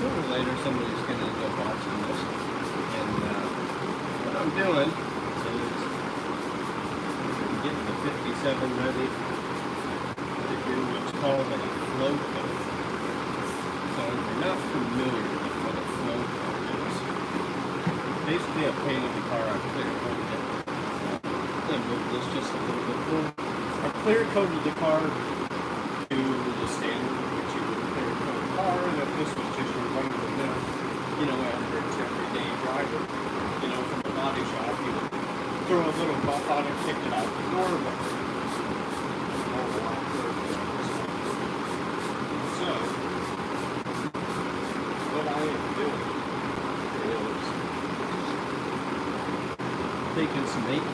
sooner or later somebody's going to end up watching this. And what I'm doing is getting the 57 ready to do what's called a flow coat. So if you're not familiar with what a flow coat is, basically I painted the car, I clear coated it. Let me move this just a little bit more. I clear coated the car to the standard which you would clear coat a car, and if this was just your run of the mill, you know, average everyday driver, you know, from the body shop, you would throw a little buff on it, kick it out the door, but so what I am doing is taking some ink,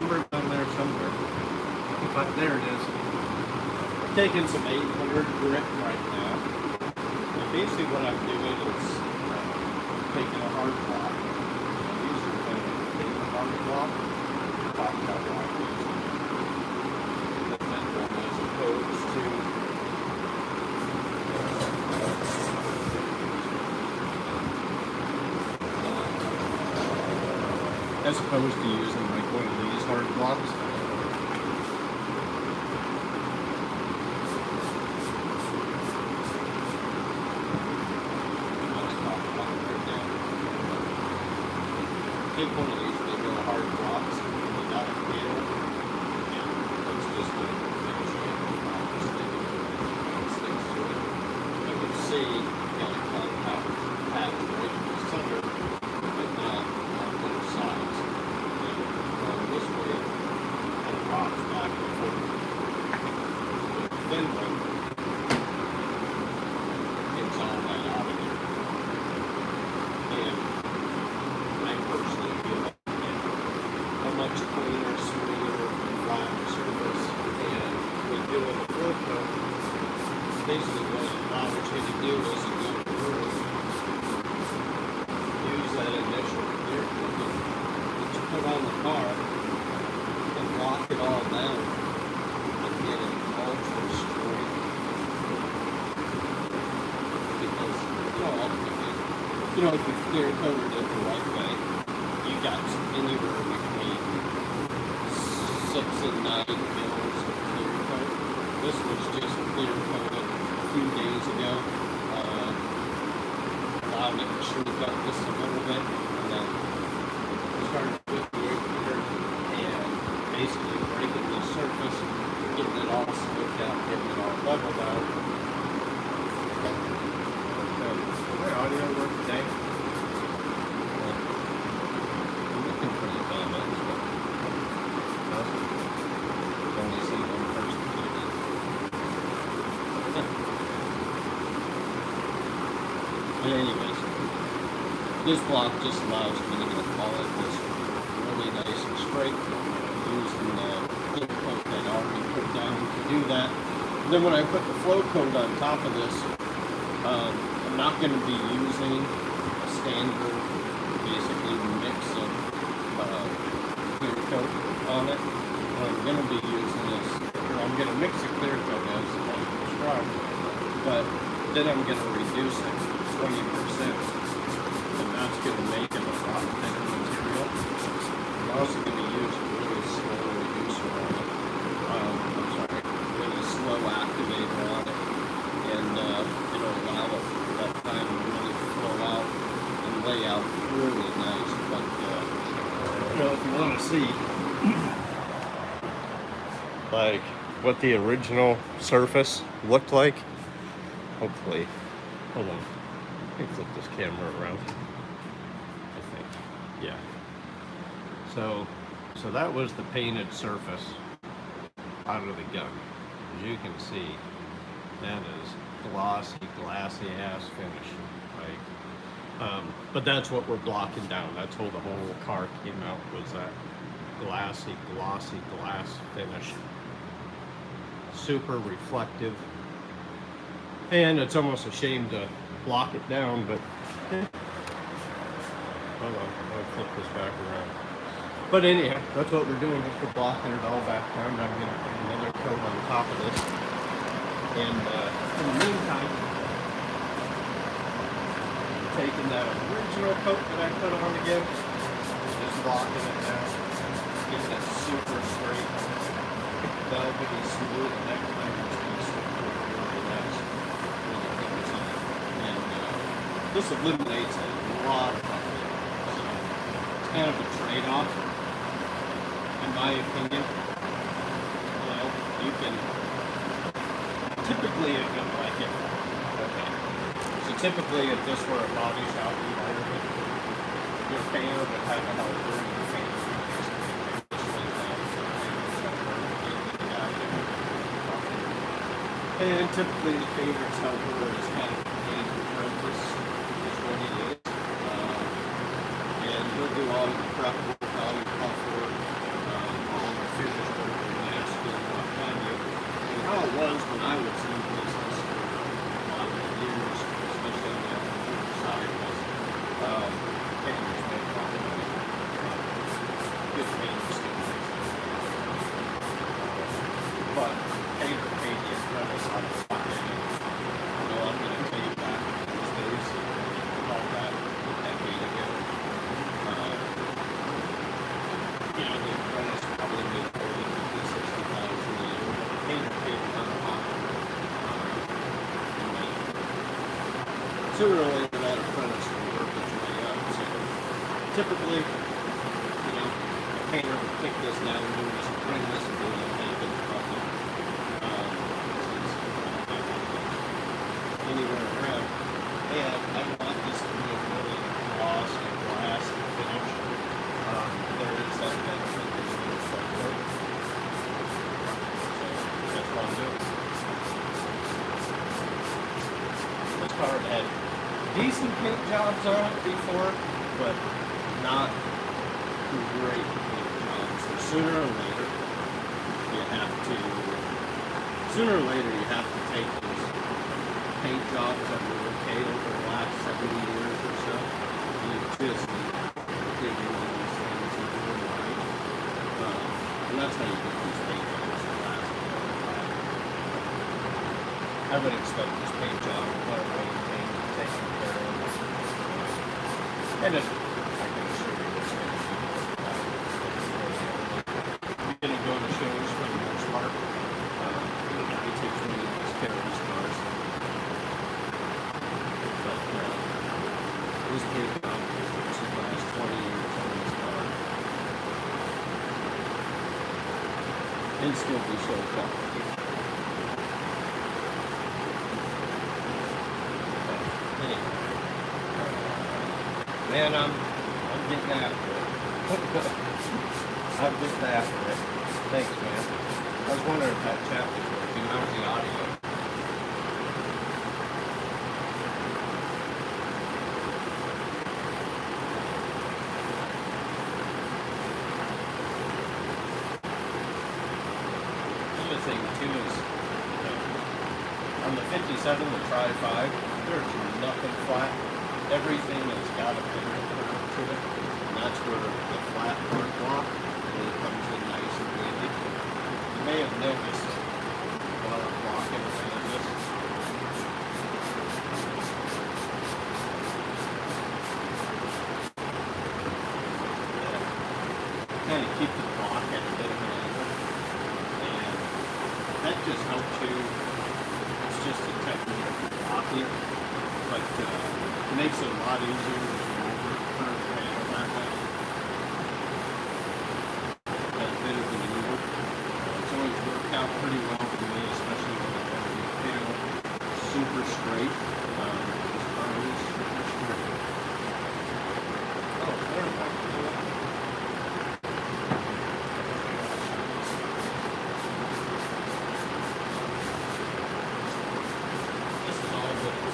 number down there somewhere, but there it is. Taking some 800 grit right now. And basically what I'm doing is taking a hard block. I'm using a hard block. Talk about why I'm using the thin one as opposed to using like one of these hard blocks. Take one of these big little hard blocks and put it out of the middle, and it's just going to finish it. Sticks to it. You can see kind of how pattern right in the center, but not on both sides. And this way, it rocks back and forth. The thin one gets all that out of there. And I personally feel like a much cleaner, smoother, flat surface. And with doing the flow coat, basically what it allows you to do is you go through, use that initial clear coat that you put on the car and lock it all down and get it ultra straight. Because, you know, ultimately, you know, if you clear coated it the right way, you got anywhere between 6 and 9 mils of clear coat. This was just clear coated a few days ago. Allowed it to shrink up just a little bit, and then started with the 800 and basically breaking the surface, getting it all smoothed out, getting it all leveled out. Does my audio work today? I'm looking for the comments, but I've only seen one person But anyways, this block just allows me to follow this really nice and straight using the clear coat that I already put down to do that. And then when I put the flow coat on top of this, I'm not going to be using a standard, basically mix of clear coat on it. What I'm going to be using is, or I'm going to mix the clear coat as I described, but then I'm going to reduce it 20%, and that's going to make it a lot thinner material. I'm also going to use a really slow reducer on it. Really slow activator on it, and it'll allow it that time to really flow out and lay out really nice. But you know, if you want to see like what the original surface looked like, hopefully, hold on. Let me flip this camera around. I think, yeah. So that was the painted surface out of the gun. As you can see, that is glassy ass finish, right? But that's what we're blocking down. That's how the whole car came out, was that glossy glass finish. Super reflective. And it's almost a shame to block it down, but hold on, I'll flip this back around. But anyhow, that's what we're doing, just we're blocking it all back down. I'm going to put another coat on top of this. And in the meantime, taking that original coat that I put on again, just rocking it down, getting it super straight, velvety smooth, and that kind of makes it really nice when you put this on. And this eliminates a lot of buffing. So it's kind of a trade-off, in my opinion. You can typically, if you like it, okay. So typically, if this were a body shop environment, your painter would have a helper and your painter would basically take this thing down and typically the painter's helper is kind of a paint apprentice, is what he is. And he'll do all your prep work, all your puff work, all your finish work, how it was when I was in business for a lot of years, especially on the other side, was painters made a lot of money. Good painters still make money. But painter paid the apprentice out of pocket. I'm going to tell you back in those days, about that a decade ago. The apprentice probably made 40, 50, 60,000 a year. Painter paid out of pocket. Sooner or later, that apprentice will work its way up. So typically, a painter would pick this down and do this, bring this and do it, and make it profit. Anywhere around. Hey, I want this to be a really gloss and glass finish. There is that benefit that you need to work. That's what I'm doing. This car had decent paint jobs on it before, but not great paint jobs. So sooner or later, you have to take those paint jobs that were okay over the last 70 years or so. You just need to dig into these things and do them right. And that's how you get these paint jobs to last. I would expect this paint job to put away paint taken care of. And if I can assure you it's going to be you're going to go to shows for the most part. The guy takes really nice care of his cars. But this paint job should last 20 years on this car. And still be so quality. Man, I'm getting after it. I'm getting after it. Thanks, man. I was wondering if that chat was working. How's the audio? The other thing, too, is on the 57, the Tri-5, there's nothing flat. Everything has got a bigger curve to it, and that's where the flat part block really comes in nice and handy. You may have noticed while I'm walking around this. Kind of keep the block at a bit of an angle, and that just helps you. It's just a technique of blocking, but it makes it a lot easier to turn the panel that way. That bit of an angle. It's always worked out pretty well for me, especially when I want the panel super straight. This car is super straight. Oh, there we go. This is all good.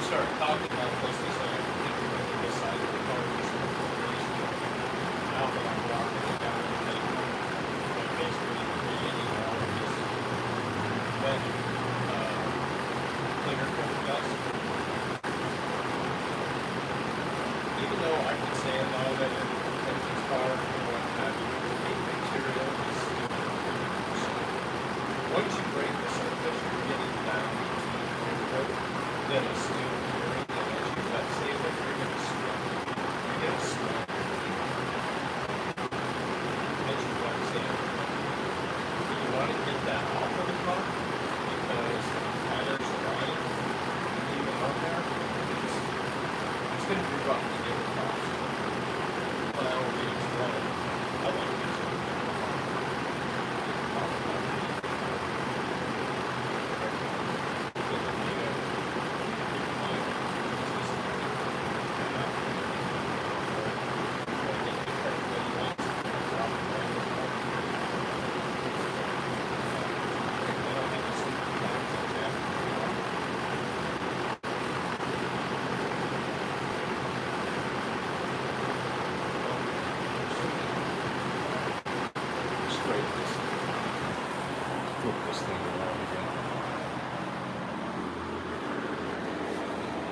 Started talking about this, they started thinking about this side of the car, this information. Now that I'm walking it down,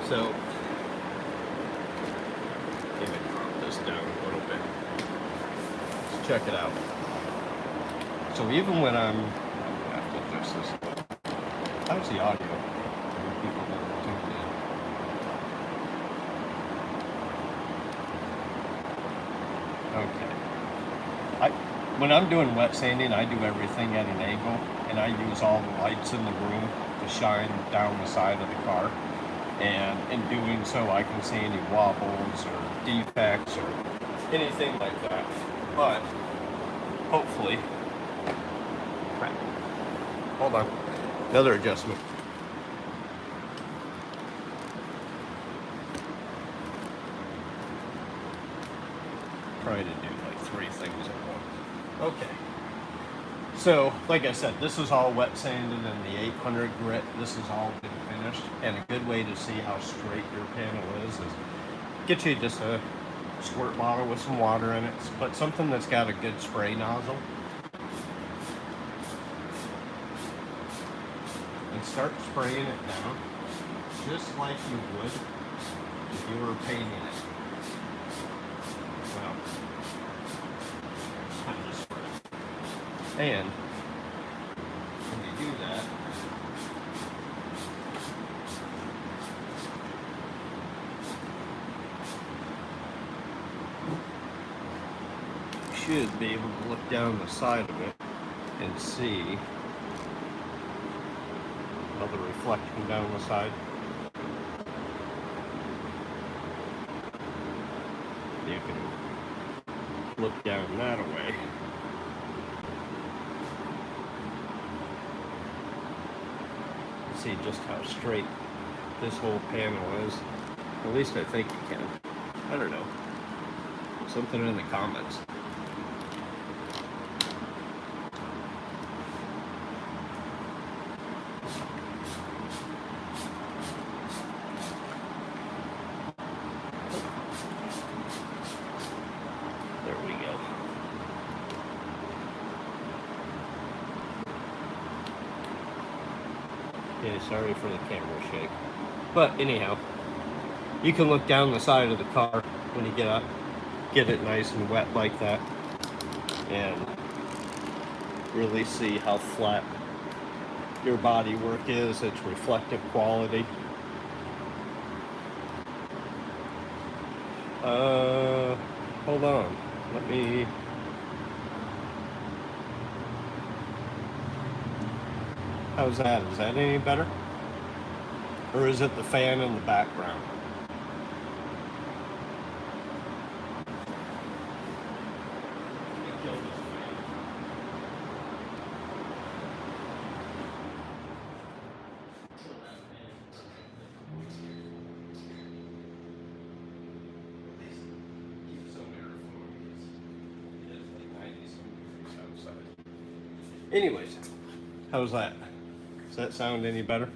So, let me drop this down a little bit. Let's check it out. So even when I'm gonna have to adjust this a little. How's the audio? People that are tuned in. Okay. When I'm doing wet sanding, I do everything at an angle, and I use all the lights in the room to shine down the side of the car. And in doing so, I can see any wobbles or defects or anything like that. But hopefully, crap. Hold on, another adjustment. Try to do like 3 things at once. Okay. So, like I said, this is all wet sanded in the 800 grit. This is all been finished. And a good way to see how straight your panel is get you just a squirt bottle with some water in it, but something that's got a good spray nozzle. And start spraying it down, just like you would if you were painting it. Well, I'm just spraying. And when you do that, you should be able to look down the side of it and see another reflection down the side. You can look down that way. See just how straight this whole panel is. At least I think you can. I don't know. Something in the comments. There we go. Okay, sorry for the camera shake. But anyhow, you can look down the side of the car when you get up, get it nice and wet like that, and really see how flat your body work is, its reflective quality. Hold on. Let me... How's that? Is that any better? Or is it the fan in the background? Anyways, how's that? Does that sound any better?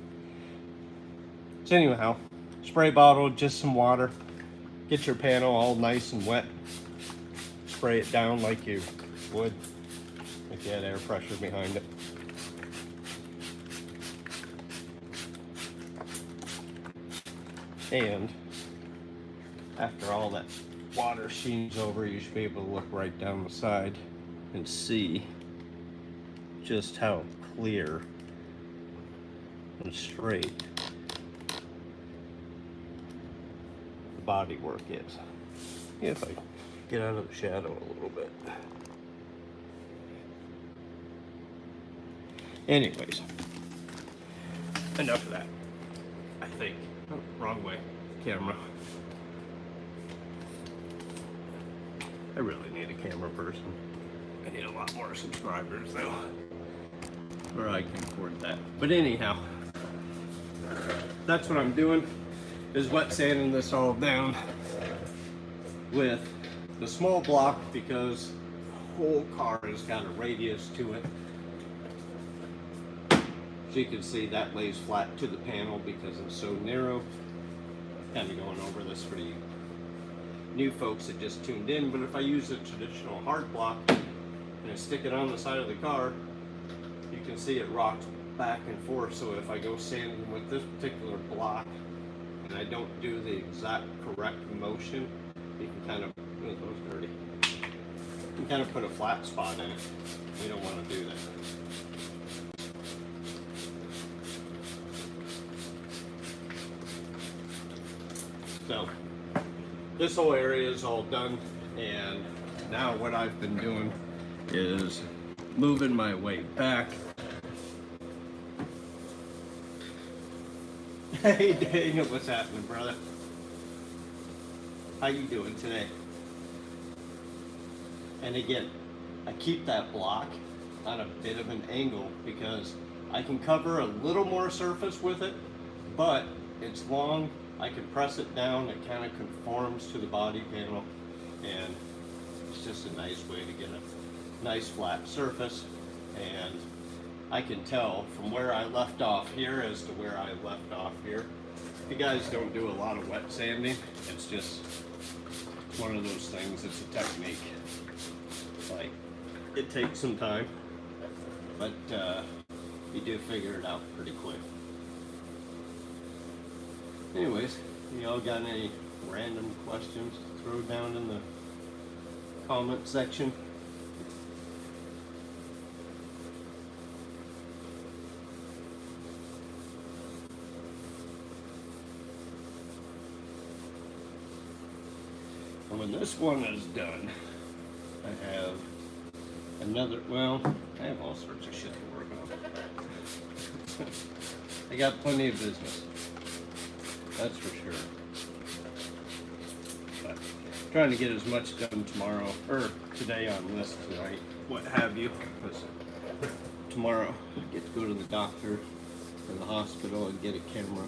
So anyhow, spray bottle, just some water. Get your panel all nice and wet. Spray it down like you would if you had air pressure behind it. And after all that water sheens over, you should be able to look right down the side and see just how clear and straight the body work is. If I get out of the shadow a little bit. Anyways, enough of that, I think. Oh, wrong way, camera. I really need a camera person. I need a lot more subscribers though, or I can afford that. But anyhow, that's what I'm doing, is wet sanding this all down with the small block, because the whole car has got a radius to it. So you can see that lays flat to the panel because it's so narrow. Kind of going over this for you new folks that just tuned in, but if I use a traditional hard block and I stick it on the side of the car, you can see it rocks back and forth. So if I go sanding with this particular block, and I don't do the exact correct motion, you can kind of, oh, that was dirty. You can kind of put a flat spot in it. You don't want to do that. So this whole area is all done, and now what I've been doing is moving my weight back. Hey Daniel, what's happening, brother? How you doing today? And again, I keep that block on a bit of an angle because I can cover a little more surface with it, but it's long. I can press it down, it kind of conforms to the body panel, and it's just a nice way to get a nice flat surface. And I can tell from where I left off here as to where I left off here. You guys don't do a lot of wet sanding, it's just one of those things, it's a technique. Like, it takes some time, but you do figure it out pretty quick. Anyways, y'all got any random questions to throw down in the comment section? And when this one is done, I have another, well, I have all sorts of shit to work on. I got plenty of business. That's for sure. But trying to get as much done tomorrow, or today on this, tonight, what have you. Because tomorrow I get to go to the doctor in the hospital and get a camera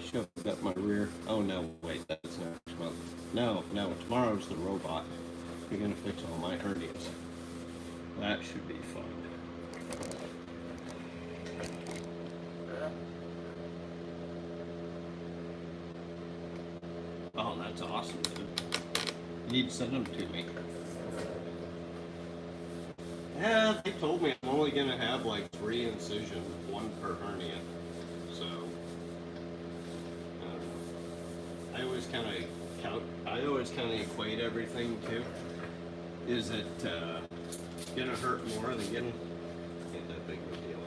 shoved up my rear. Oh no, wait, that's next month. No, tomorrow's the robot. You're gonna fix all my hernias. That should be fun. Oh, that's awesome, dude. You need to send them to me. Yeah, they told me I'm only gonna have like 3 incisions, 1 per hernia. So, I always kind of equate everything too. Is it gonna hurt more than getting? Ain't that big of a deal.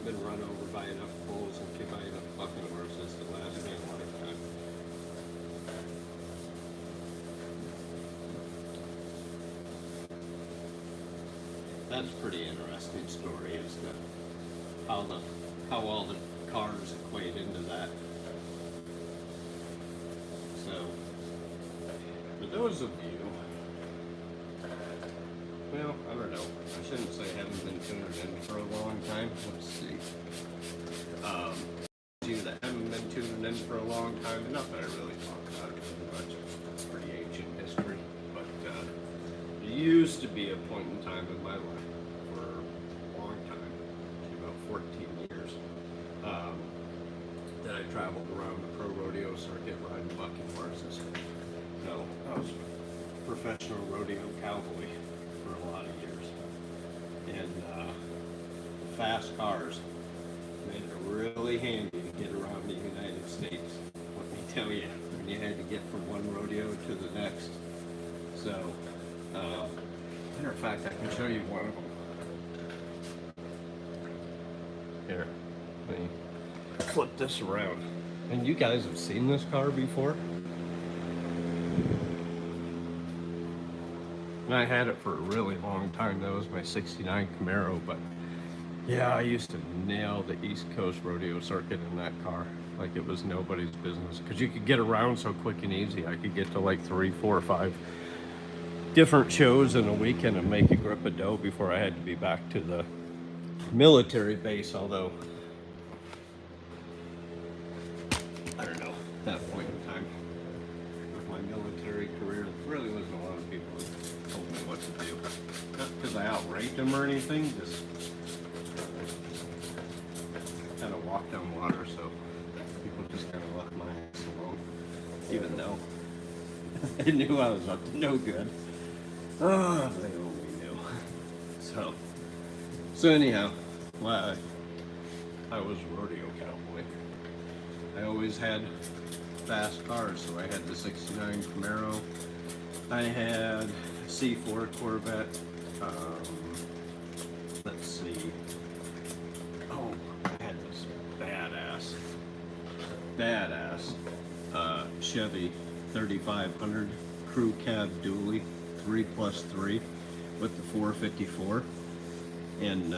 Been run over by enough bulls and kicked by enough fucking horses to last me a lifetime. That's a pretty interesting story, isn't it? How all the cars equate into that. So, for those of you, well, I don't know. I shouldn't say haven't been tuning in for a long time. Let's see. You that haven't been tuning in for a long time, not that I really talk about it too much. It's pretty ancient history, but it used to be a point in time in my life for a long time, about 14 years, that I traveled around the pro rodeo circuit riding bucking horses. So I was a professional rodeo cowboy for a lot of years, and fast cars made it really handy to get around the United States. Let me tell you, when you had to get from one rodeo to the next. So, matter of fact, I can show you one of them. Here, let me flip this around. And you guys have seen this car before? And I had it for a really long time. That was my '69 Camaro, but yeah, I used to nail the East Coast rodeo circuit in that car like it was nobody's business, because you could get around so quick and easy. I could get to like 3, 4, 5 different shows in a weekend and make a grip of dough before I had to be back to the military base. Although, I don't know, at that point in time with my military career, there really wasn't a lot of people who told me what to do. Not because I outranked them or anything, just kind of walked on water, so people just kind of left my ass alone, even though they knew I was up to no good. Oh, they only knew. So anyhow, well, I was a rodeo cowboy. I always had fast cars, so I had the 69 Camaro. I had a C4 Corvette. Let's see. Oh, I had this badass Chevy 3500 crew cab dually 3+3 with the 454, and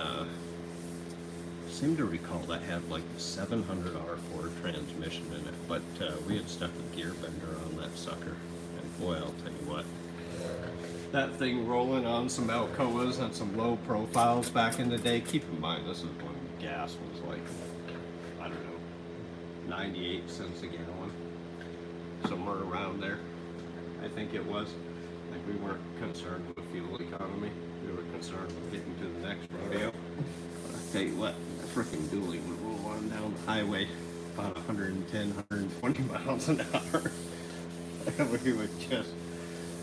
seem to recall that had like a 700 R4 transmission in it, but we had stuck a gear bender on that sucker, and boy, I'll tell you what, that thing rolling on some Alcoas and some low profiles back in the day. Keep in mind, this is when gas was like, I don't know, 98 cents a gallon, somewhere around there. I think it was. Like, we weren't concerned with fuel economy. We were concerned with getting to the next rodeo. But I tell you what, that frickin' dually would roll on down the highway about 110, 120 miles an hour. We would just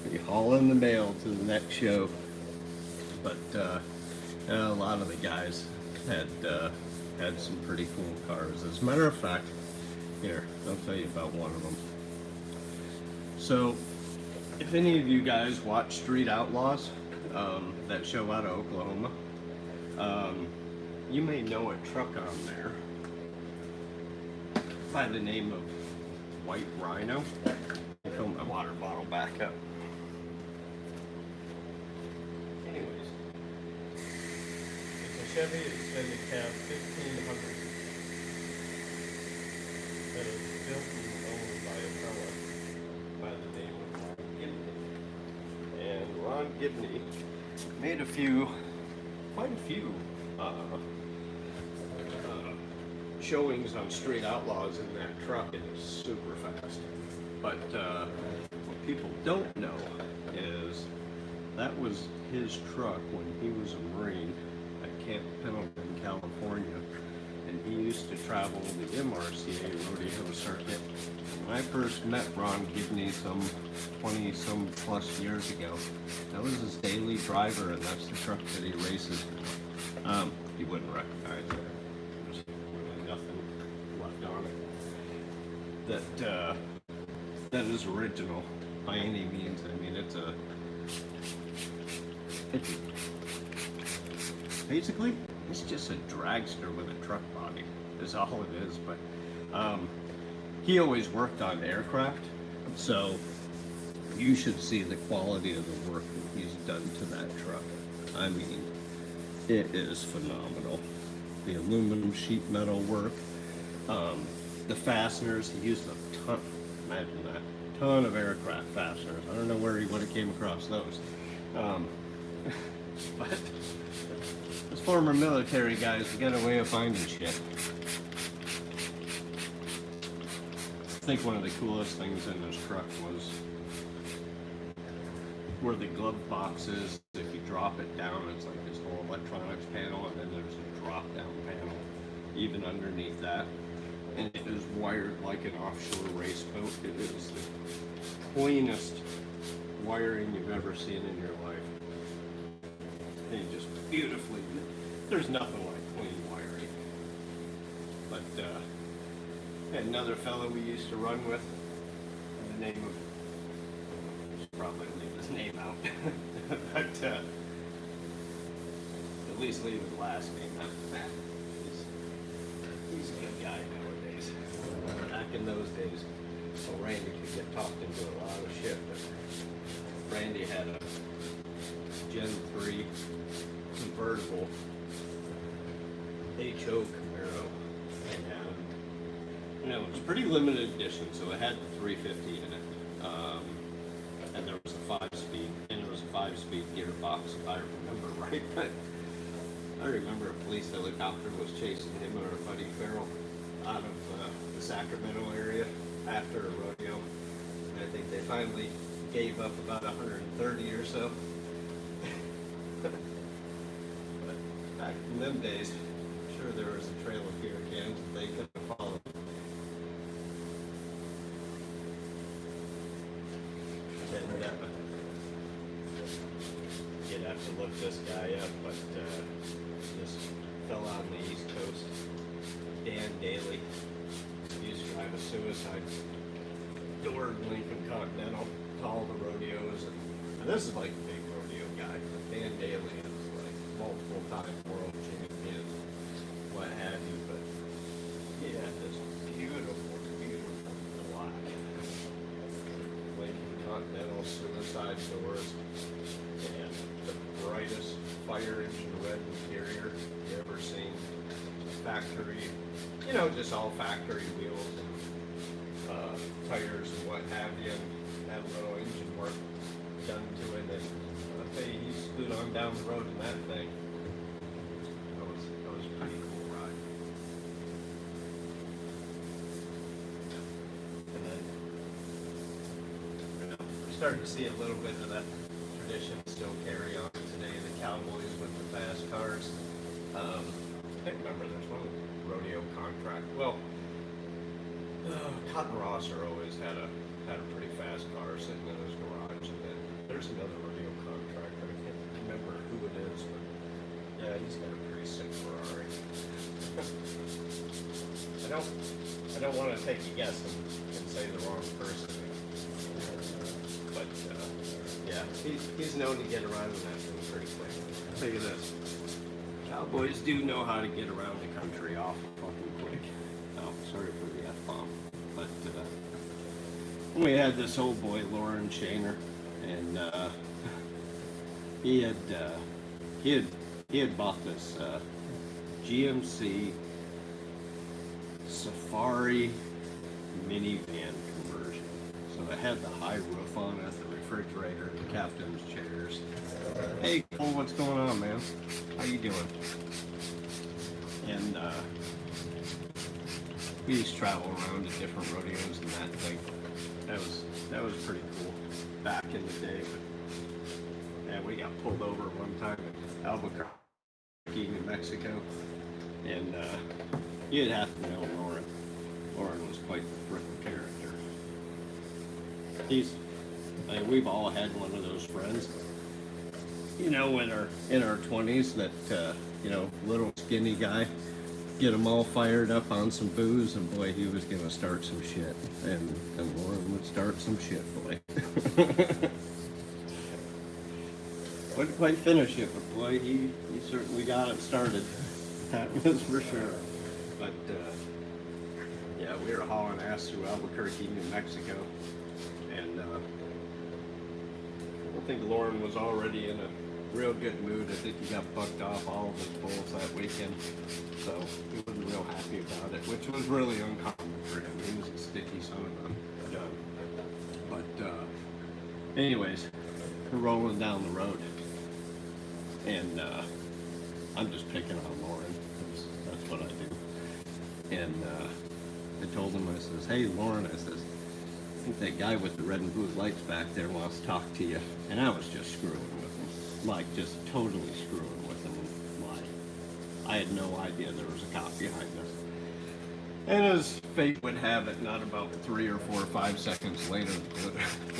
be hauling the mail to the next show. But a lot of the guys had some pretty cool cars. As a matter of fact, here, I'll tell you about one of them. So, if any of you guys watch Street Outlaws, that show out of Oklahoma, you may know a truck on there by the name of White Rhino. I'll fill my water bottle back up. Anyways, it's a Chevy Extended Cab 1500 that is built and owned by a fella by the name of Ron Gibney. And Ron Gibney made quite a few showings on Street Outlaws in that truck. It is super fast. But what people don't know is that was his truck when he was a Marine at Camp Pendleton, California. And he used to travel the MRCA rodeo circuit. When I first met Ron Gibney some 20-some plus years ago, that was his daily driver, and that's the truck that he races. You wouldn't recognize it. There's really nothing left on it that is original by any means. I mean, basically, it's just a dragster with a truck body, is all it is. But he always worked on aircraft, so you should see the quality of the work that he's done to that truck. I mean, it is phenomenal. The aluminum sheet metal work, the fasteners, he used a ton, imagine that, ton of aircraft fasteners. I don't know where he would have came across those. But as former military guys, we got a way of finding shit. I think one of the coolest things in this truck was where the glove box is. If you drop it down, it's like this whole electronics panel, and then there's a drop down panel even underneath that. And it is wired like an offshore race boat. It is the cleanest wiring you've ever seen in your life. And just beautifully, there's nothing like clean wiring. But had another fellow we used to run with, by the name of, I should probably leave his name out, but at least leave his last name out. He's a good guy nowadays. Back in those days, well, Randy could get talked into a lot of shit, but Randy had a Gen 3 convertible HO Camaro, and it was pretty limited edition, so it had the 350 in it, and there was a 5-speed, and it was a 5-speed gearbox, if I remember right. But I remember a police helicopter was chasing him and our buddy Farrell out of the Sacramento area after a rodeo. And I think they finally gave up about 130 or so. But back in them days, I'm sure there was a trail of beer cans that they could have followed. And you'd have to look this guy up, but this fella on the East Coast, Dan Daly, used to drive a suicide door Lincoln Continental to all the rodeos. And this is like a big rodeo guy. Dan Daly is like multiple time world champion, what have you. But he had this beautiful, beautiful black Lincoln Continental suicide doors and the brightest fire engine red interior you ever seen. Factory, you know, just all factory wheels and tires and what have you, and had a little engine work done to it. And I'll tell you, he scooted on down the road in that thing. That was a pretty cool ride. And then, you know, we're starting to see a little bit of that tradition still carry on today. The cowboys with the fast cars. I can't remember, there's one rodeo contract. Well, Cotton Rosser always had a pretty fast car sitting in his garage, and then there's another rodeo contractor. I can't remember who it is, but yeah, he's got a pretty sick Ferrari. I don't want to take a guess and say the wrong person, but yeah, he's known to get around in that thing pretty quick. I'll tell you this. Cowboys do know how to get around the country awful fucking quick. Oh, sorry for the F-bomb. But we had this old boy, Lauren Shaner, and he had bought this GMC Safari minivan conversion. So it had the high roof on it, the refrigerator, the captain's chairs. Hey Cole, what's going on, man? How you doing? And we used to travel around to different rodeos and that thing. That was pretty cool back in the day. But yeah, we got pulled over one time at Albuquerque, New Mexico, and you'd have to know Lauren. Lauren was quite the frickin' character. We've all had one of those friends, you know, in our 20s that you know, little skinny guy, get them all fired up on some booze, and boy, he was gonna start some shit, and Lauren would start some shit, boy. Wouldn't quite finish it, but boy, he certainly got it started. That was for sure. But yeah, we were hauling ass through Albuquerque, New Mexico, and I think Lauren was already in a real good mood. I think he got bucked off all of his bulls that weekend, so he wasn't real happy about it, which was really uncommon for him. He was a sticky son of a gun. But anyways, we're rolling down the road, and I'm just picking on Lauren. That's what I do. And I told him, I says, hey Lauren, I says, I think that guy with the red and blue lights back there wants to talk to you. And I was just screwing with him. Like, just totally screwing with him. Like, I had no idea there was a cop behind us. And as fate would have it, not about 3 or 4 or 5 seconds later, the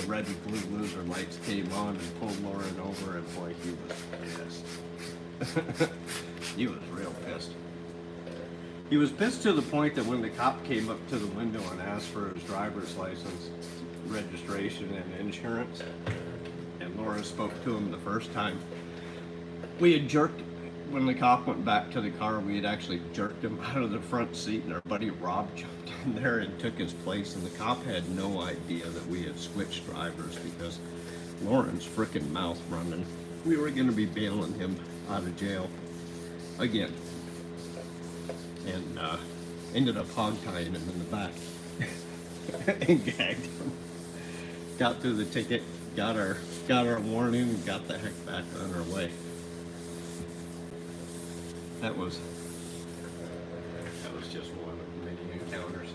red and blue loser lights came on and pulled Lauren over, and boy, he was pissed. He was real pissed. He was pissed to the point that when the cop came up to the window and asked for his driver's license, registration, and insurance, and Laura spoke to him the first time, we had jerked, when the cop went back to the car, we had actually jerked him out of the front seat, and our buddy Rob jumped in there and took his place, and the cop had no idea that we had switched drivers because Lauren's frickin' mouth running. We were going to be bailing him out of jail again. And ended up hog tying him in the back and gagged him. Got through the ticket, got our warning, and got the heck back on our way. That was just one of many encounters.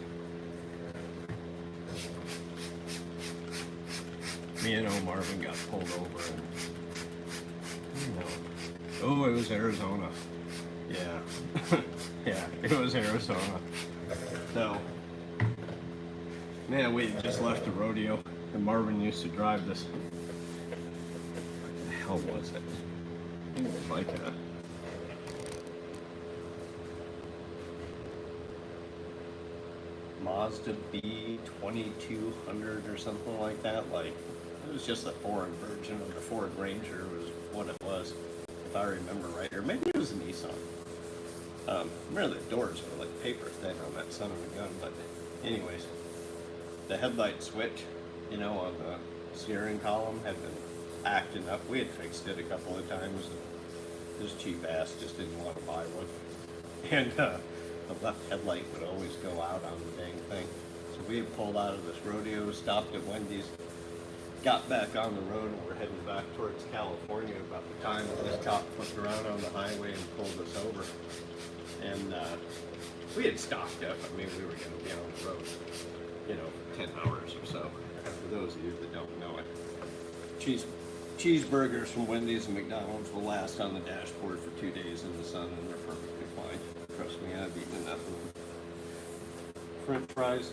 Me and old Marvin got pulled over, and oh, it was Arizona. Yeah. Yeah, it was Arizona. So, man, we had just left the rodeo, and Marvin used to drive this. What the hell was it? I think it was like a... Mazda B2200 or something like that. Like, it was just a foreign version of the Ford Ranger was what it was, if I remember right. Or maybe it was a Nissan. Remember the doors were like paper thin on that son of a gun, but anyways, the headlight switch, you know, on the steering column had been acting up. We had fixed it a couple of times, and this cheap ass just didn't want to buy one. And the left headlight would always go out on the dang thing. So we had pulled out of this rodeo, stopped at Wendy's, got back on the road, and we're heading back towards California about the time that this cop flipped around on the highway and pulled us over. And we had stocked up. I mean, we were going to be on the road, you know, 10 hours or so. For those of you that don't know it, cheeseburgers from Wendy's and McDonald's will last on the dashboard for 2 days in the sun, and they're perfectly fine. Trust me, I've eaten enough of them. French fries,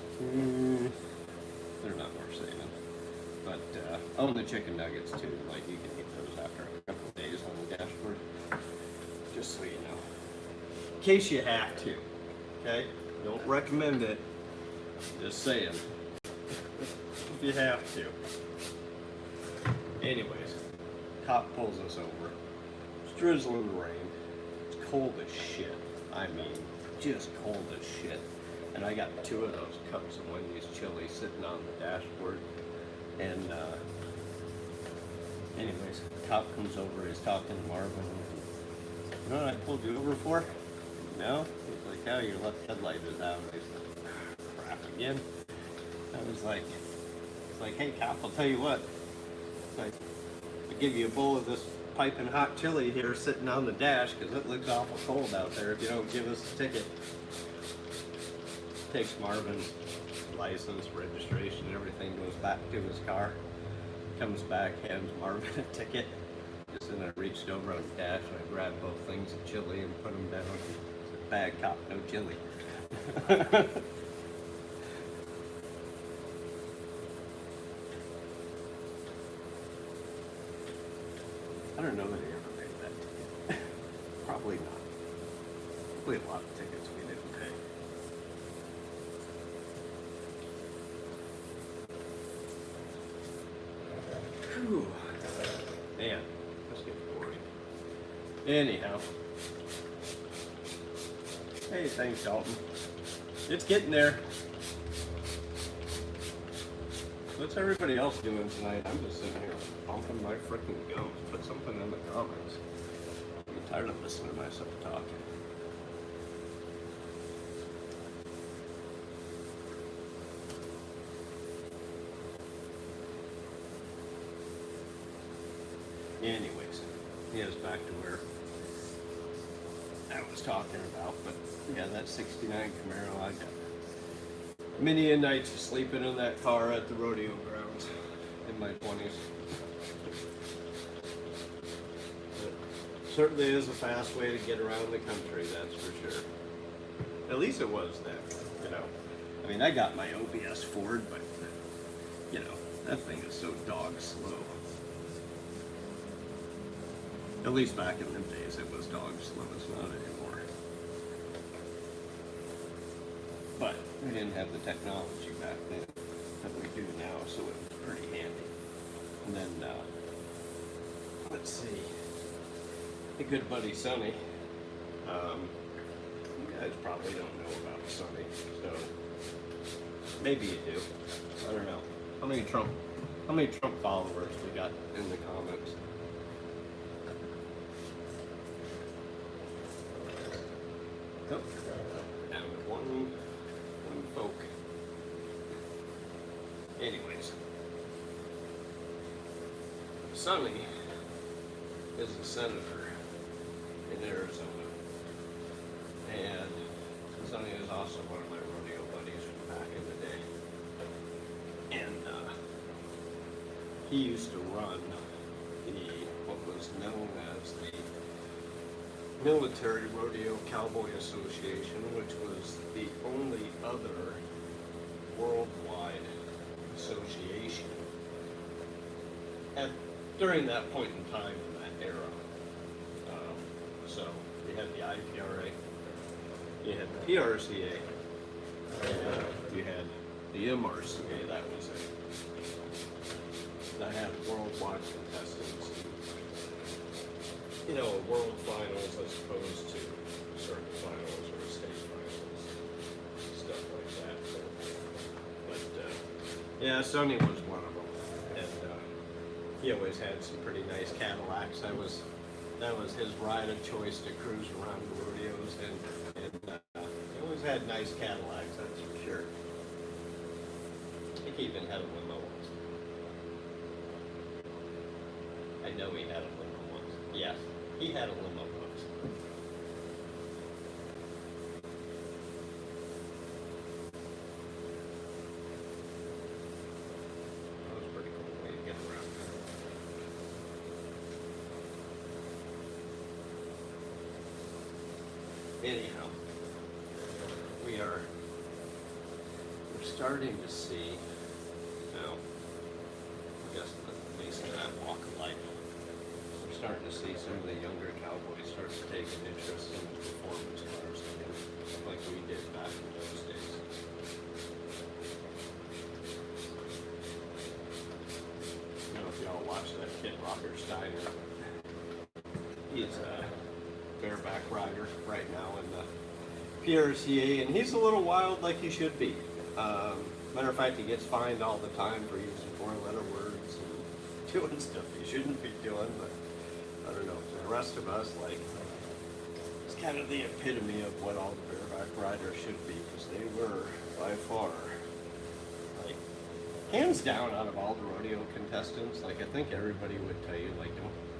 they're not worth saving. But the chicken nuggets too. Like, you can eat those after a couple of days on the dashboard. Just so you know. In case you have to, okay? Don't recommend it. Just saying. If you have to. Anyways, cop pulls us over. It's drizzling rain. It's cold as shit. I mean, just cold as shit. And I got 2 of those cups of Wendy's chili sitting on the dashboard. And anyways, cop comes over. He's talking to Marvin. You know what I pulled you over for? No? He's like, oh, your left headlight is out. I said, crap again. I was like, it's like, hey cop, I'll tell you what. It's like, I'll give you a bowl of this piping hot chili here sitting on the dash because it looks awful cold out there if you don't give us a ticket. Takes Marvin's license, registration, everything, goes back to his car. Comes back, hands Marvin a ticket. Just then I reached over on the dash and I grabbed both things of chili and put them down. Said, bad cop, no chili. I don't know that he ever paid that ticket. Probably not. Probably a lot of tickets we didn't pay. Whew. Man, let's get boring. Anyhow. Hey, thanks, Dalton. It's getting there. What's everybody else doing tonight? I'm just sitting here bumping my freaking gums. Put something in the comments. I'm tired of listening to myself talk. Anyways, yeah, it's back to where I was talking about. But yeah, that 69 Camaro, I got many a nights sleeping in that car at the rodeo grounds in my 20s. It certainly is a fast way to get around the country, that's for sure. At least it was then, you know. I mean, I got my OBS Ford, but, you know, that thing is so dog slow. At least back in them days, it was dog slow. It's not anymore. But we didn't have the technology back then that we do now, so it was pretty handy. And then, let's see, a good buddy Sonny. You guys probably don't know about Sonny, so maybe you do. I don't know. How many Trump followers we got in the comments? Oh, down to one folk. Anyways, Sonny is a senator in Arizona, and Sonny is also one of my rodeo buddies from back in the day. And he used to run what was known as the Military Rodeo Cowboy Association, which was the only other worldwide association during that point in time in that era. So you had the IPRA, you had the PRCA, and you had the MRCA, that was it. That had worldwide contestants. You know, world finals as opposed to certain finals or state finals, stuff like that. But yeah, Sonny was one of them, and he always had some pretty nice Cadillacs. That was his ride of choice to cruise around the rodeos, and he always had nice Cadillacs, that's for sure. I think he even had a limo once. I know he had a limo once. Yes, he had a limo once. That was a pretty cool way to get around. Anyhow, we're starting to see now, I guess at least in that walk of life, we're starting to see some of the younger cowboys start to take an interest in performance cars again, like we did back in those days. I don't know if y'all watched that kid Rocker Steiner. He's a bareback rider right now in the PRCA, and he's a little wild like he should be. Matter of fact, he gets fined all the time for using 4-letter words and doing stuff he shouldn't be doing, but I don't know. The rest of us, like, it's kind of the epitome of what all the bareback riders should be, because they were, by far, like, hands down out of all the rodeo contestants, like, I think everybody would tell you, like,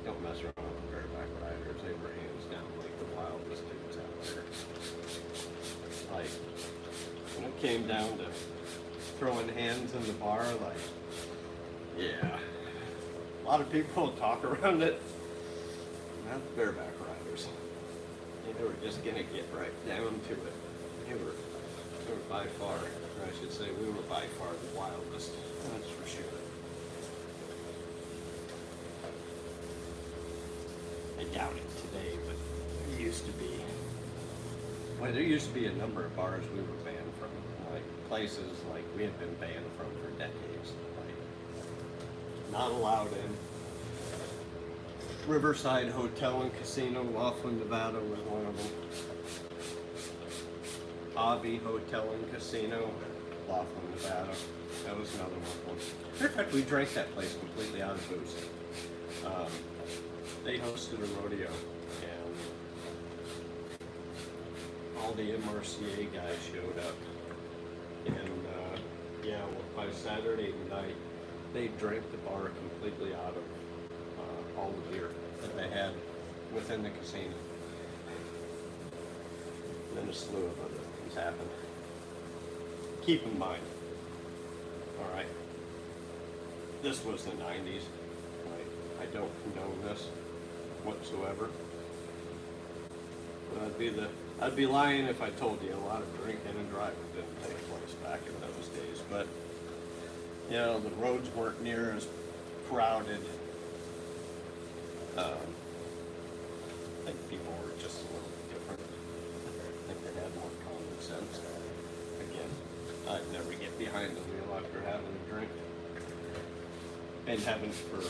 don't mess around with the bareback riders. They were hands down, like, the wildest dudes out there. Like, when it came down to throwing hands in the bar, like, yeah, a lot of people talk around it. Not the bareback riders. They were just gonna get right down to it. They were by far, or I should say, we were by far the wildest. That's for sure. I doubt it today, but there used to be. Well, there used to be a number of bars we were banned from, like places like we had been banned from for decades. Like, not allowed in. Riverside Hotel and Casino, Laughlin, Nevada was one of them. Avi Hotel and Casino, Laughlin, Nevada. That was another one. In fact, we drank that place completely out of booze. They hosted a rodeo, and all the MRCA guys showed up. And yeah, well, by Saturday night, they drank the bar completely out of all the beer that they had within the casino. And then a slew of other things happened. Keep in mind, all right, this was the 90s. Like, I don't condone this whatsoever. But I'd be lying if I told you a lot of drinking and driving didn't take place back in those days. But you know, the roads weren't near as crowded. I think people were just a little different. I think they had more common sense. Again, I'd never get behind the wheel after having a drink. And haven't for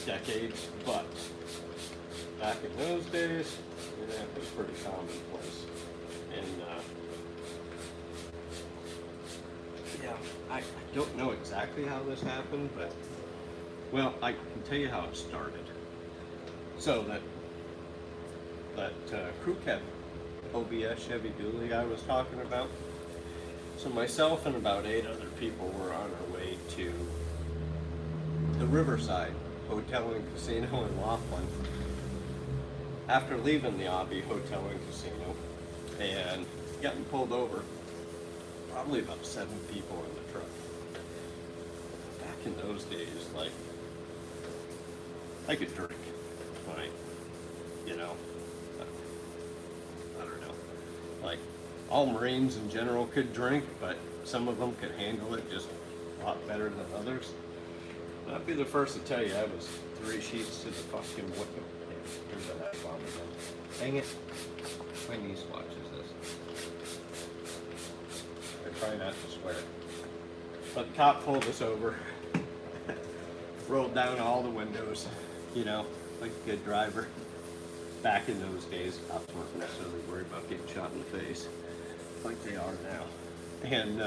decades, but back in those days, yeah, it was pretty commonplace. And yeah, I don't know exactly how this happened, but well, I can tell you how it started. So that crew cab OBS Chevy Dually I was talking about. So myself and about 8 other people were on our way to the Riverside Hotel and Casino in Laughlin after leaving the Abbey Hotel and Casino and getting pulled over. Probably about 7 people in the truck. Back in those days, like, I could drink. Like, you know, I don't know. Like, all Marines in general could drink, but some of them could handle it just a lot better than others. I'd be the first to tell you I was 3 sheets to the fucking whip. Here's that F-bomb again. Dang it. My niece watches this. I try not to swear. But the cop pulled us over, rolled down all the windows, you know, like a good driver. Back in those days, cops weren't necessarily worried about getting shot in the face like they are now. And,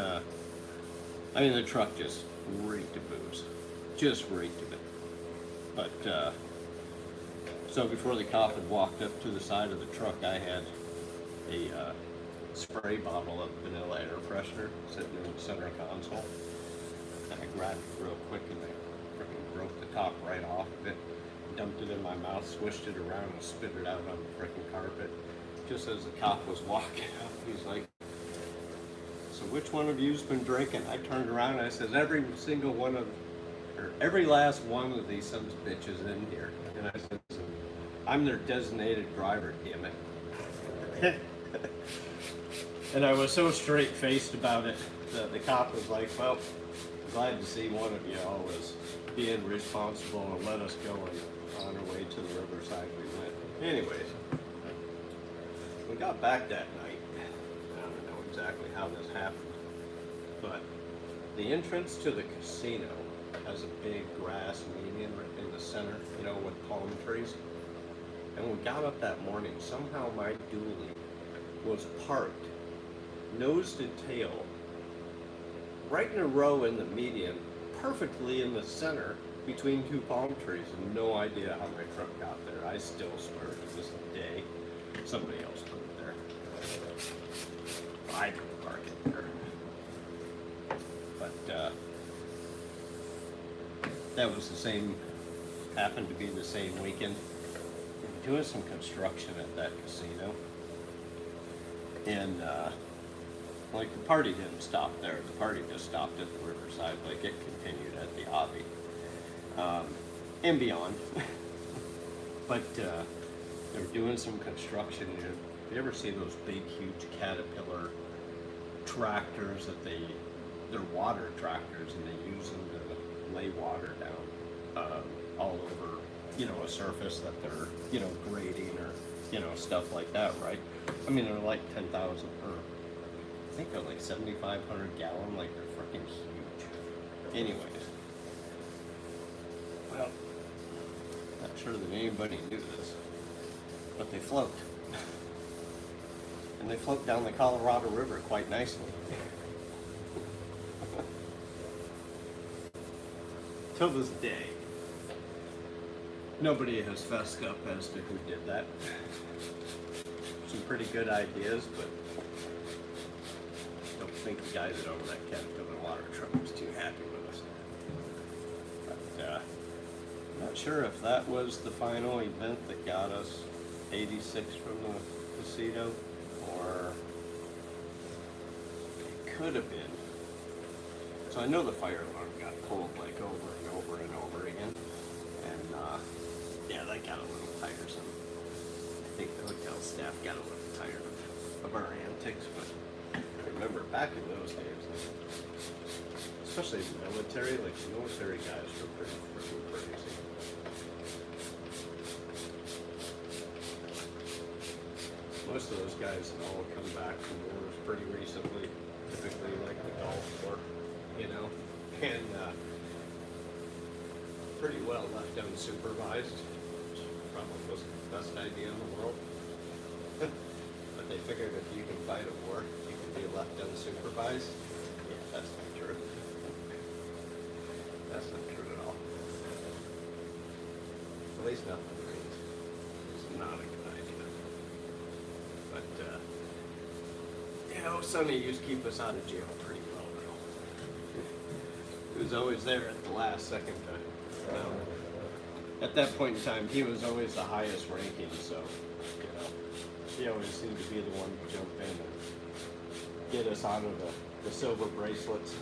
I mean, the truck just reeked of booze. Just reeked of it. But, so before the cop had walked up to the side of the truck, I had a spray bottle of vanilla air freshener sitting in the center console. And I grabbed it real quick and I freaking broke the top right off of it, dumped it in my mouth, swished it around and spit it out on the freaking carpet. Just as the cop was walking up, he's like, "So which one of you's been drinking?" I turned around and I said, "Every single one of, or every last one of these sons of bitches in here." And I said, "I'm their designated driver, damn it." And I was so straight-faced about it that the cop was like, "Well, glad to see one of you always being responsible and let us go, and on our way to the riverside we went." Anyways, we got back that night. I don't know exactly how this happened, but the entrance to the casino has a big grass median right in the center, you know, with palm trees. And when we got up that morning, somehow my dually was parked nose to tail right in a row in the median, perfectly in the center between two palm trees, and no idea how my truck got there. I still swear to this day somebody else put it there. I didn't park it there. But that was the same, happened to be the same weekend. We were doing some construction at that casino. And like the party didn't stop there. The party just stopped at the riverside. Like it continued at the Abbey and beyond. But they were doing some construction. You ever see those big, huge Caterpillar tractors that they're water tractors, and they use them to lay water down all over, you know, a surface that they're, you know, grading or, you know, stuff like that, right? I mean, they're like 10,000, or I think they're like 7,500 gallon, like they're freaking huge. Anyways, well, not sure that anybody knew this, but they float. And they float down the Colorado River quite nicely. Till this day, nobody has fessed up as to who did that. Some pretty good ideas, but I don't think the guy that owned that Caterpillar water truck was too happy with us. But I'm not sure if that was the final event that got us 86 from the casino, or it could have been. So I know the fire alarm got pulled like over and over and over again, and yeah, that got a little tiresome. I think the hotel staff got a little tired of our antics, but I remember back in those days, especially the military, like the military guys were pretty freaking crazy. Most of those guys had all come back from wars pretty recently, typically like the Gulf War, you know, and pretty well left unsupervised, which probably wasn't the best idea in the world. But they figured if you can fight a war, you can be left unsupervised. Yeah, that's not true. That's not true at all. At least not the Marines. It's not a good idea. But, you know, Sonny used to keep us out of jail pretty well, though. He was always there at the last second time. At that point in time, he was always the highest ranking, so, you know, he always seemed to be the one to jump in and get us out of the silver bracelets.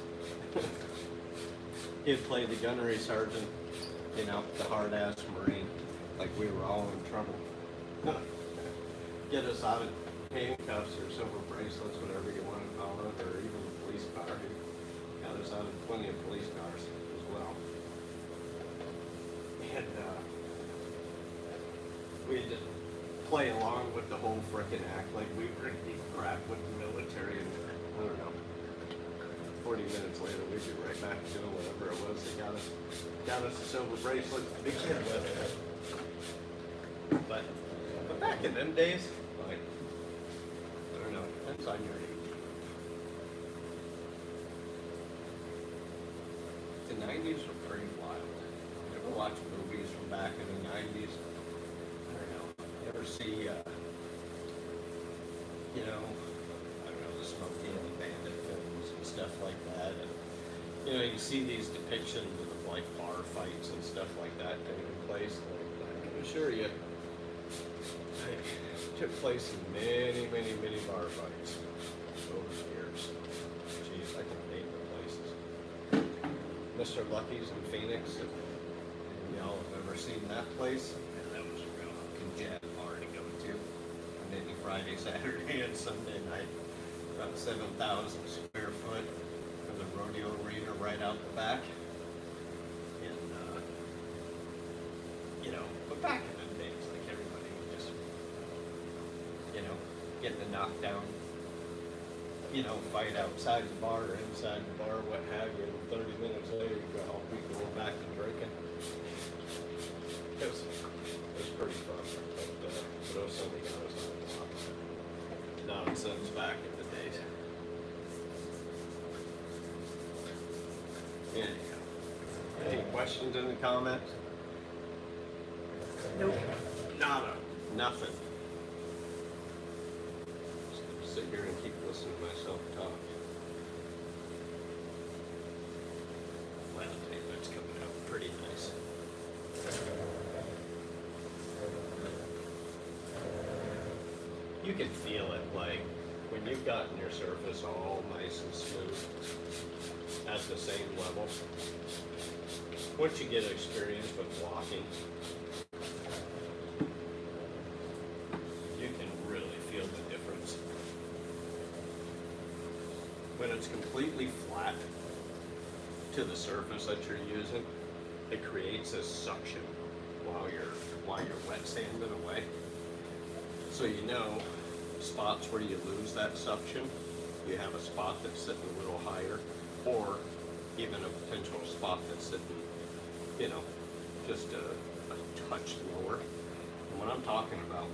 He'd play the gunnery sergeant, you know, the hard-ass Marine, like we were all in trouble. Get us out of handcuffs or silver bracelets, whatever you want to call it, or even the police car. He got us out of plenty of police cars as well. And we had to play along with the whole frickin' act like we were in deep crap with the military, and I don't know. 20 minutes later, we'd be right back doing whatever it was that got us a silver bracelet to begin with. But back in them days, like, I don't know, depends on your age. The 90s were pretty wild. You ever watch movies from back in the 90s? I don't know. You ever see, you know, I don't know, the Smokey and the Bandit films and stuff like that. And, you know, you see these depictions of like bar fights and stuff like that taking place. Like, I can assure you, it took place in many, many, many bar fights over the years. Jeez, I can name the places. Mr. Lucky's in Phoenix, if y'all have ever seen that place, and that was a real congested bar to go to. Maybe Friday, Saturday, and Sunday night. About 7,000 square foot with a rodeo arena right out the back. And, you know, but back in the days, like everybody would just, you know, getting a knockdown, you know, fight outside the bar or inside the bar, what have you, and 30 minutes later, you go all people go back to drinking. It was pretty fun, but those Sunday guys on the top. Nonsense back in the days. Anyhow, any questions in the comments? Nope. Nada. Nothing. Just gonna sit here and keep listening to myself talk. Well, I'll tell you what's coming out pretty nice. You can feel it, like, when you've gotten your surface all nice and smooth at the same level. Once you get experience with walking, you can really feel the difference. When it's completely flat to the surface that you're using, it creates a suction while you're wet sanding away. So you know spots where you lose that suction, you have a spot that's sitting a little higher, or even a potential spot that's sitting, you know, just a touch lower. And when I'm talking about,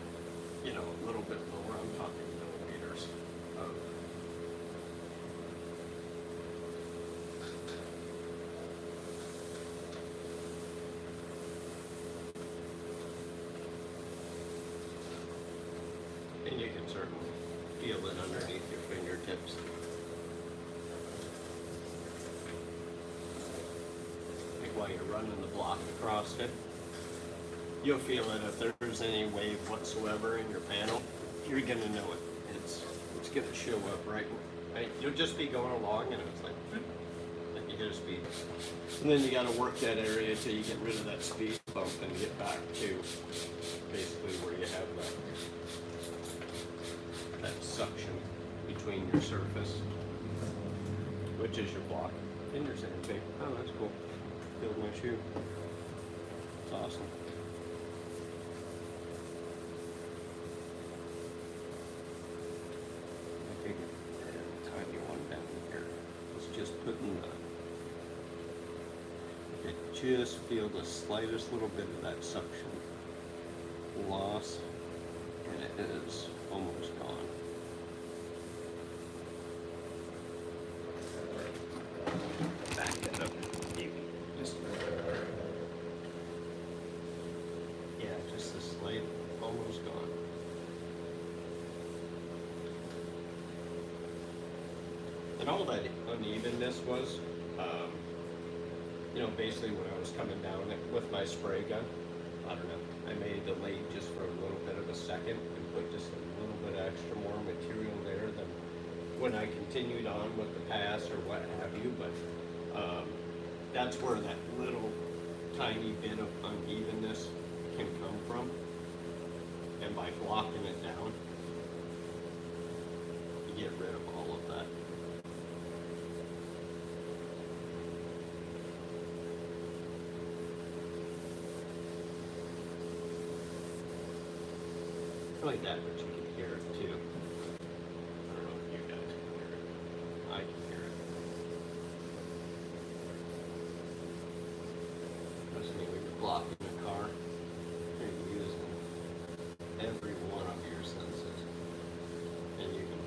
you know, a little bit lower, I'm talking millimeters of. And you can certainly feel it underneath your fingertips. Like while you're running the block across it, you'll feel it. If there's any wave whatsoever in your panel, you're gonna know it. It's gonna show up right. You'll just be going along and it's like you hit a speed. And then you gotta work that area till you get rid of that speed bump and get back to basically where you have that suction between your surface, which is your block, and your sandpaper. Oh, that's cool. Filled my shoe. It's awesome. I figured a tiny one down here was just putting I could just feel the slightest little bit of that suction loss, and it is almost gone. Back it up, maybe. Just the slight, almost gone. And all that unevenness was, you know, basically when I was coming down it with my spray gun, I don't know, I made the lane just for a little bit of a second and put just a little bit extra more material there than when I continued on with the pass or what have you, but that's where that little tiny bit of unevenness can come from, and by blocking it down, you get rid of all of that. Like that, but you can hear it too. I don't know if you guys can hear it. I can hear it. me when you're blocking the car, you're using every one of your senses. And you can,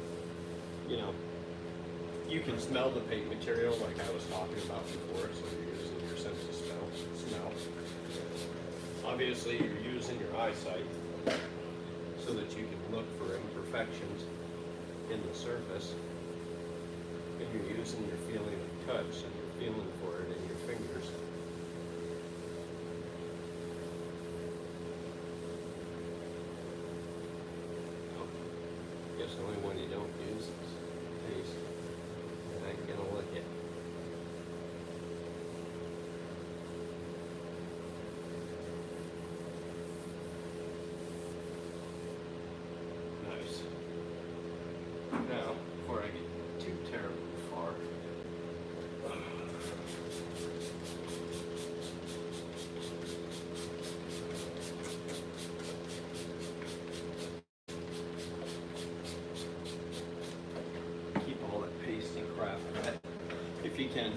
you know, you can smell the paint material like I was talking about before, so you're using your sense of smell. Obviously, you're using your eyesight so that you can look for imperfections in the surface. And you're using your feeling of touch, and you're feeling for it in your fingers. Guess the only one you don't use is paste. I ain't gonna lick it. Nice. Now, before I get too terribly far, keep all that paste and crap wet if you can.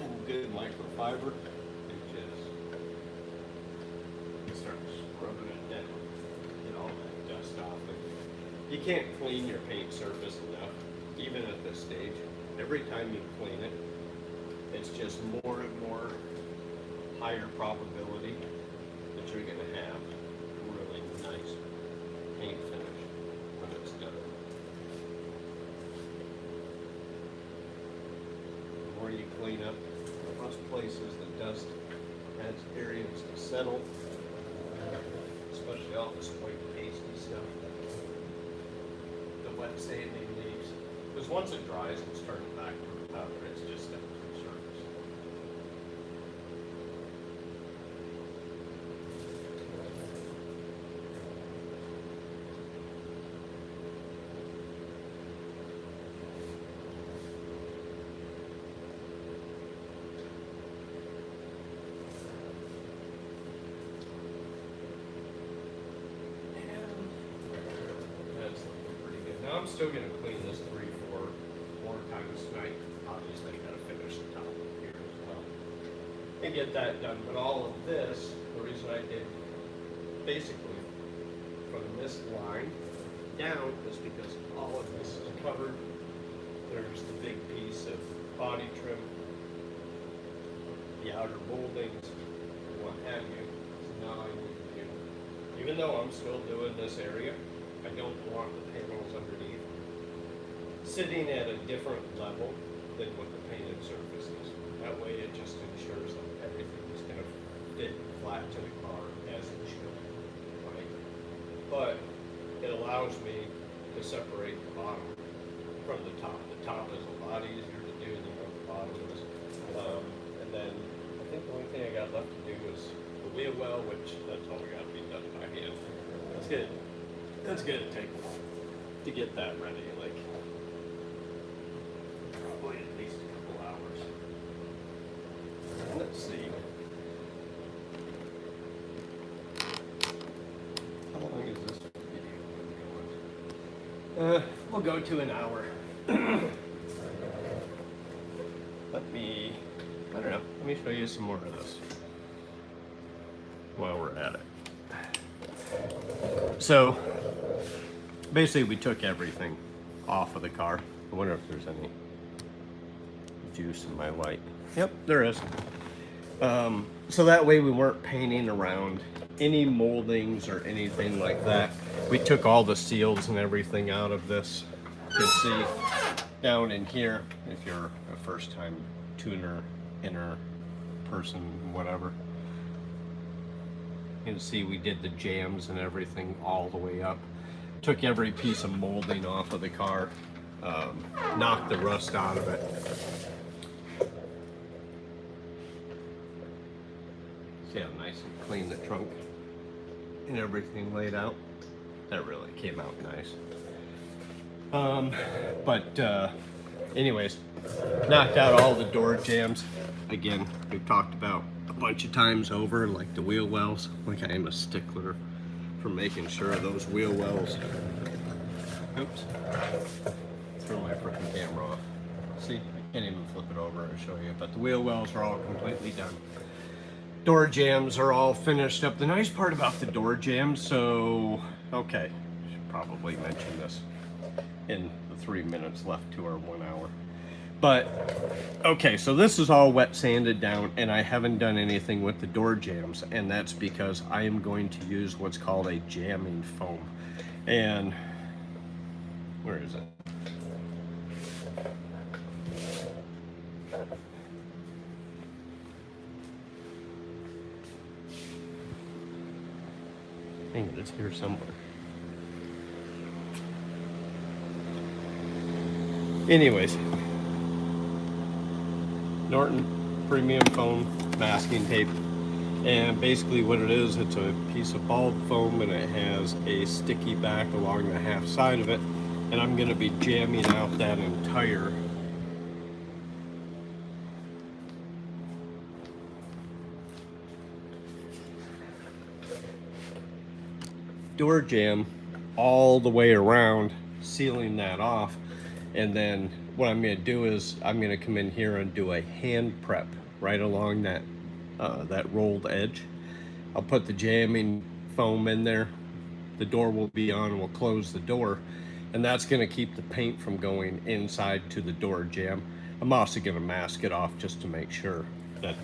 And good microfiber. Start scrubbing it down, get all that dust off it. You can't clean your paint surface enough, even at this stage. Every time you clean it, it's just more and more higher probability that you're going to have a really nice paint finish when it's done. The more you clean up, the less places the dust has areas to settle. Especially all this white pasty stuff. The wet sanding leaves. Because once it dries, it's turning back to powder. It's just sticking to the surface. Now I'm still going to clean this 3-4 more times tonight. Obviously, I got to finish the top here as well and get that done. But all of this, the reason I did basically from this line down is because all of this is covered. There's the big piece of body trim, the outer moldings, what have you. So now I need to, even though I'm still doing this area, I don't want the panels underneath sitting at a different level than what the painted surface is. That way it just ensures that everything is going to fit flat to the car as it should, right? But it allows me to separate the bottom from the top. The top is a lot easier to do than what the bottom is. And then I think the only thing I got left to do is the wheel well, which that's all got to be done by hand. That's good. That's gonna take a while to get that ready, like probably at least a couple hours. Let's see. How long is this video going? We'll go to an hour. I don't know, let me show you some more of this while we're at it. So, basically we took everything off of the car. I wonder if there's any juice in my light. Yep, there is. So that way we weren't painting around any moldings or anything like that. We took all the seals and everything out of this. You can see down in here, if you're a first time tuner, inner person, whatever. You can see we did the jams and everything all the way up. Took every piece of molding off of the car, knocked the rust out of it. See how nice and clean the trunk and everything laid out? That really came out nice. Anyways, knocked out all the door jams. Again, we've talked about a bunch of times over, like the wheel wells. Like I am a stickler for making sure those wheel wells. Oops. Throw my freaking camera off. See, Can't even flip it over and show you, but the wheel wells are all completely done. Door jambs are all finished up. The nice part about the door jambs, so, okay, should probably mention this in the 3 minutes left to our 1 hour. But, okay, so this is all wet sanded down, and I haven't done anything with the door jambs, and that's because I am going to use what's called a jamming foam. And, where is it? Dang it, it's here somewhere. Anyways, Norton premium foam masking tape, and basically what it is, it's a piece of bald foam and it has a sticky back along the half side of it, and I'm going to be jamming out that entire door jamb all the way around, sealing that off. And then what I'm going to do is I'm going to come in here and do a hand prep right along that that rolled edge. I'll put the jamming foam in there, the door will be on, we'll close the door, and that's going to keep the paint from going inside to the door jamb. I'm also going to mask it off just to make sure that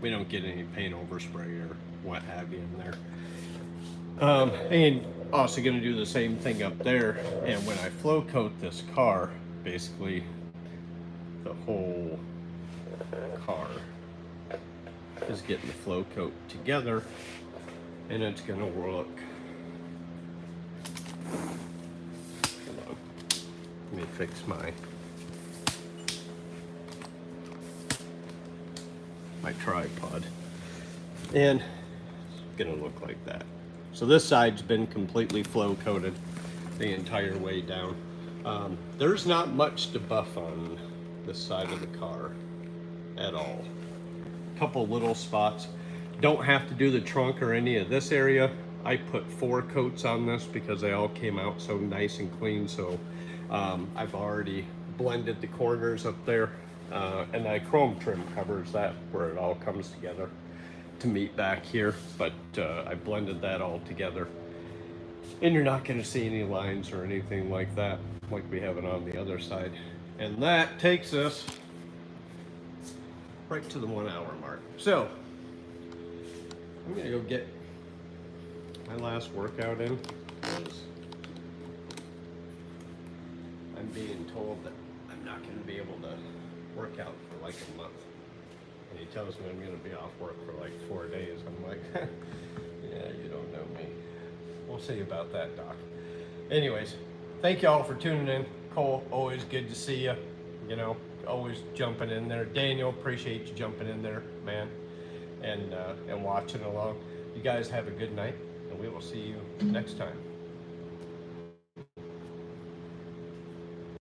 we don't get any paint overspray or what have you in there. And also going to do the same thing up there, and when I flow coat this car, basically the whole car is getting the flow coat together, and it's going to look, hold on, let me fix my tripod, and it's going to look like that. So this side's been completely flow coated the entire way down. There's not much to buff on this side of the car at all. A couple little spots. Don't have to do the trunk or any of this area. I put 4 coats on this because they all came out so nice and clean. So I've already blended the corners up there, and that chrome trim covers that where it all comes together to meet back here, but I blended that all together, and you're not going to see any lines or anything like that like we have it on the other side. And that takes us right to the 1 hour mark. So I'm gonna go get my last workout in, because I'm being told that I'm not going to be able to work out for like a month. And he tells me I'm going to be off work for like 4 days. I'm like, yeah, you don't know me. We'll see about that, Doc. Anyways, thank y'all for tuning in. Cole, always good to see you. You know, always jumping in there. Daniel, appreciate you jumping in there, man, and watching along. You guys have a good night, and we will see you next time.